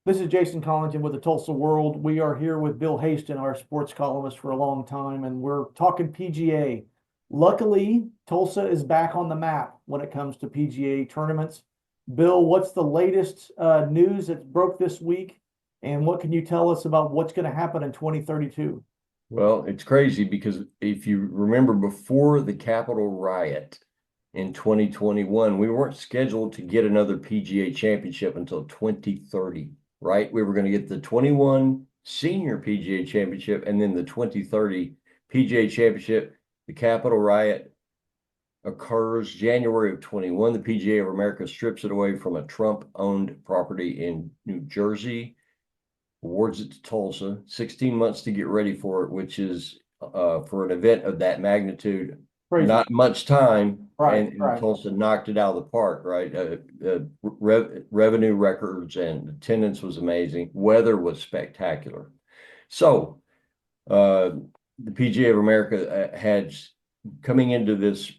This is Jason Collington with the Tulsa World. We are here with Bill Haisten, our sports columnist for a long time, and we're talking PGA. Luckily, Tulsa is back on the map when it comes to PGA tournaments. Bill, what's the latest news that broke this week? And what can you tell us about what's going to happen in 2032? Well, it's crazy because if you remember before the Capitol riot in 2021, we weren't scheduled to get another PGA championship until 2030, right? We were going to get the 21 senior PGA championship and then the 2030 PGA championship. The Capitol riot occurs January of 21. The PGA of America strips it away from a Trump-owned property in New Jersey, awards it to Tulsa, 16 months to get ready for it, which is for an event of that magnitude, Crazy. not much time. Right, And right. Tulsa knocked it out of the park, right? Revenue records and attendance was amazing. Weather was spectacular. So the PGA of America had, coming into this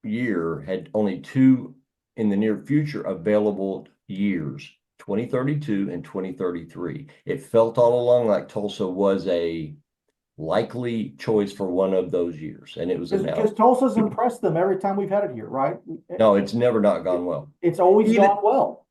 year, had only two in the near future available years, 2032 and 2033. It felt all along like Tulsa was a likely choice for one of those years, and it was Because announced. Tulsa's impressed them every time we've had it here, right? No, it's never not gone well. It's always Even gone well.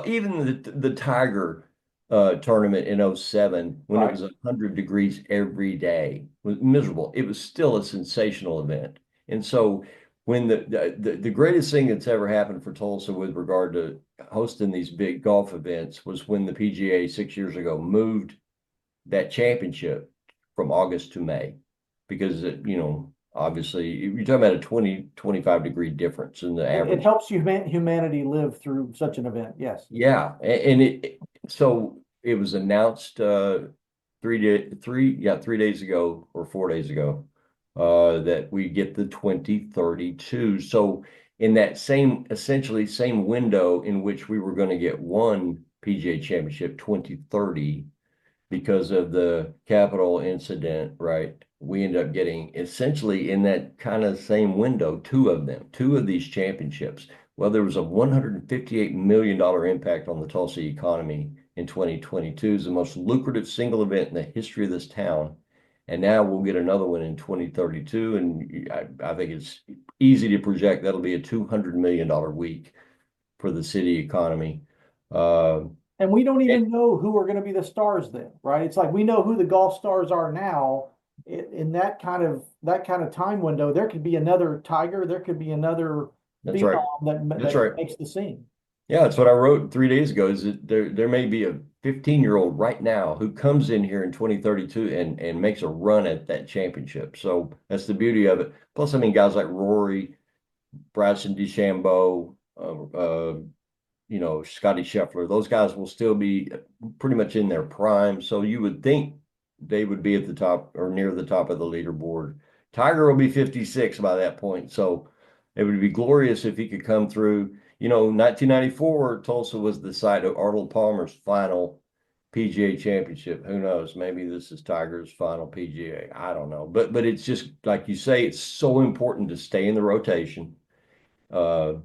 even the Tiger tournament in '07, when it Right. was 100 degrees every day, was miserable. It was still a sensational event. And so when the greatest thing that's ever happened for Tulsa with regard to hosting these big golf events was when the PGA 6 years ago moved that championship from August to May, because obviously you're talking about a 20-25 degree difference in the It average. helps humanity live through such an event. Yes. Yeah, and so it was announced 3 days ago or 4 days ago that we get the 2032. So in that essentially same window in which we were going to get one PGA Championship 2030 because of the Capitol incident, right? We end up getting essentially in that kind of same window, two of them, two of these championships. Well, there was a $158 million impact on the Tulsa economy in 2022. It's the most lucrative single event in the history of this town. And now we'll get another one in 2032. And I think it's easy to project that'll be a $200 million week for the city economy. Uh, And we don't and even know who are going to be the stars then, right? It's like we know who the golf stars are now. In that kind of time window, there could be another Tiger, there could be another that's right. phenom that That's that right. makes the scene. Yeah, that's what I wrote 3 days ago. Is that there may be a 15-year-old right now who comes in here in 2032 and makes a run at that championship. So that's the beauty of it. Plus, I mean, guys like Rory, Bryson DeChambeau, Scotty Scheffler, those guys will still be pretty much in their prime. So you would think they would be at the top or near the top of the leaderboard. Tiger will be 56 by that point. So it would be glorious if he could come through. 1994, Tulsa was the site of Arnold Palmer's final PGA championship. Who knows? Maybe this is Tiger's final PGA. I don't know. But it's just like you say, it's so important to stay in the rotation. Uh,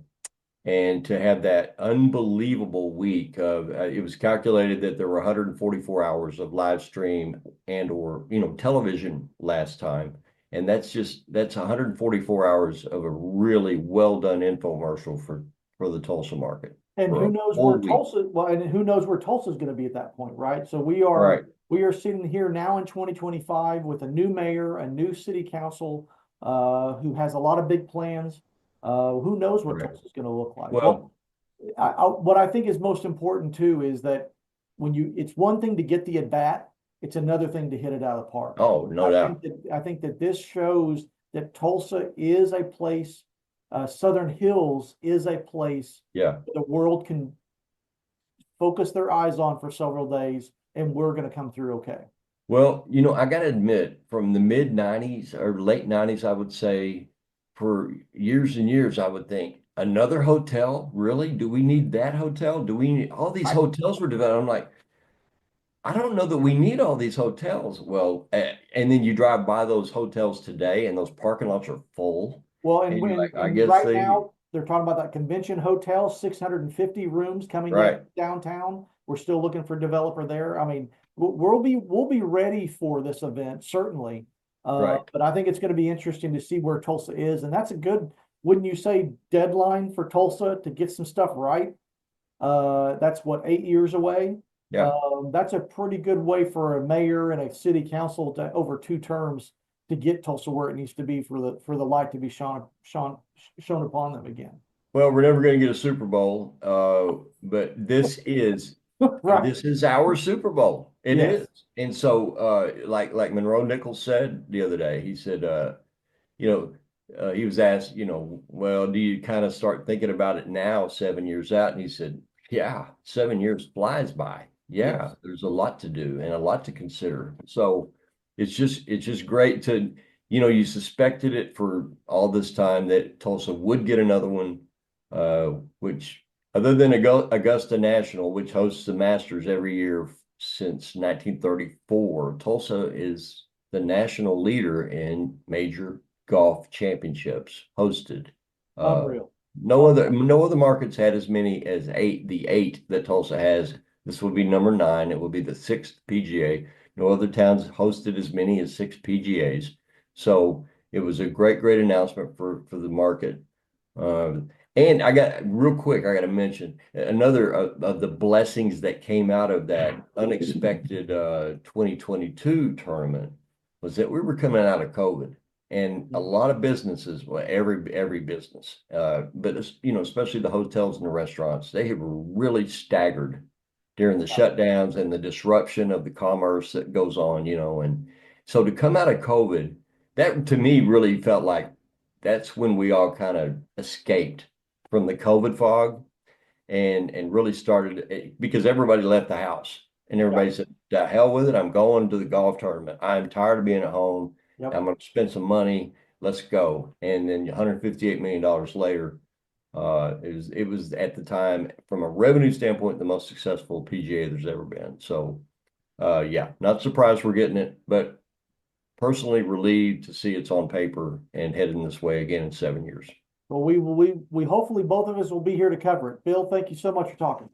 and to have that unbelievable week of it was calculated that there were 144 hours of live stream and or television last time, and that's 144 hours of a really well done infomercial for the Tulsa market And for who a knows whole where week. Tulsa, well, and who knows where Tulsa's going to be at that point, right? So we are Right, we are sitting here now in 2025 with a new mayor, a new city council, who has a lot of big plans. Who knows what right. Tulsa's going to look like? Well, Well, what I think is most important too is that it's one thing to get the at bat, it's another thing to hit it out of the park. oh, no doubt. I think that this shows that Tulsa is a place, Southern Hills is a place Yeah. the world can focus their eyes on for several days, and we're going to come through okay. Well, I got to admit, from the mid 90s or late 90s, I would say for years and years, I would think another hotel, really? Do we need that hotel? Do we need all these I, hotels were developed? I'm like, I don't know that we need all these hotels. Well, and then you drive by those hotels today and those parking lots are full. well, and And you're when like, I and guess right they, now they're talking about that convention hotel, 650 rooms coming in right. downtown. We're still looking for developer there. I mean, we'll be ready for this event, certainly. Right. But I think it's going to be interesting to see where Tulsa is. And that's a good, wouldn't you say, deadline for Tulsa to get some stuff right? That's what, 8 years away? Yeah. That's a pretty good way for a mayor and a city council to, over 2 terms, to get Tulsa where it needs to be for the light to be shown upon them again. Well, we're never going to get a Super Bowl, but Right. this is our Super Bowl. It Yes. is. And so, like Monroe Nichols said the other day, he said, you he was asked, well, do you kind of start thinking about it now, 7 years out? And he said, yeah, 7 years flies by. Yeah, Yes. there's a lot to do and a lot to consider. So it's just great to, you suspected it for all this time that Tulsa would get another one, which other than Augusta National, which hosts the Masters every year since 1934, Tulsa is the national leader in major golf championships hosted. Uh, Unreal. no other markets had as many as the eight that Tulsa has. This will be number 9. It will be the 6th PGA. No other towns hosted as many as 6 PGAs. So it was a great announcement for the market. And I got real quick, I got to mention another of the blessings that came out of that unexpected 2022 tournament was that we were coming out of COVID. And a lot of businesses, well, every business, but especially the hotels and the restaurants, they were really staggered during the shutdowns and the disruption of the commerce that goes on, and so to come out of COVID, that to me really felt like that's when we all kind of escaped from the COVID fog and really started because everybody left the house and everybody said, "The hell with it! I'm going to the golf tournament. I'm tired of being at home. Yep. I'm going to spend some money. Let's go." And then $158 million later, it was at the time from a revenue standpoint the most successful PGA there's ever been. So, yeah, not surprised we're getting it, but personally relieved to see it's on paper and heading this way again in 7 years. Well, we hopefully both of us will be here to cover it. Bill, thank you so much for talking.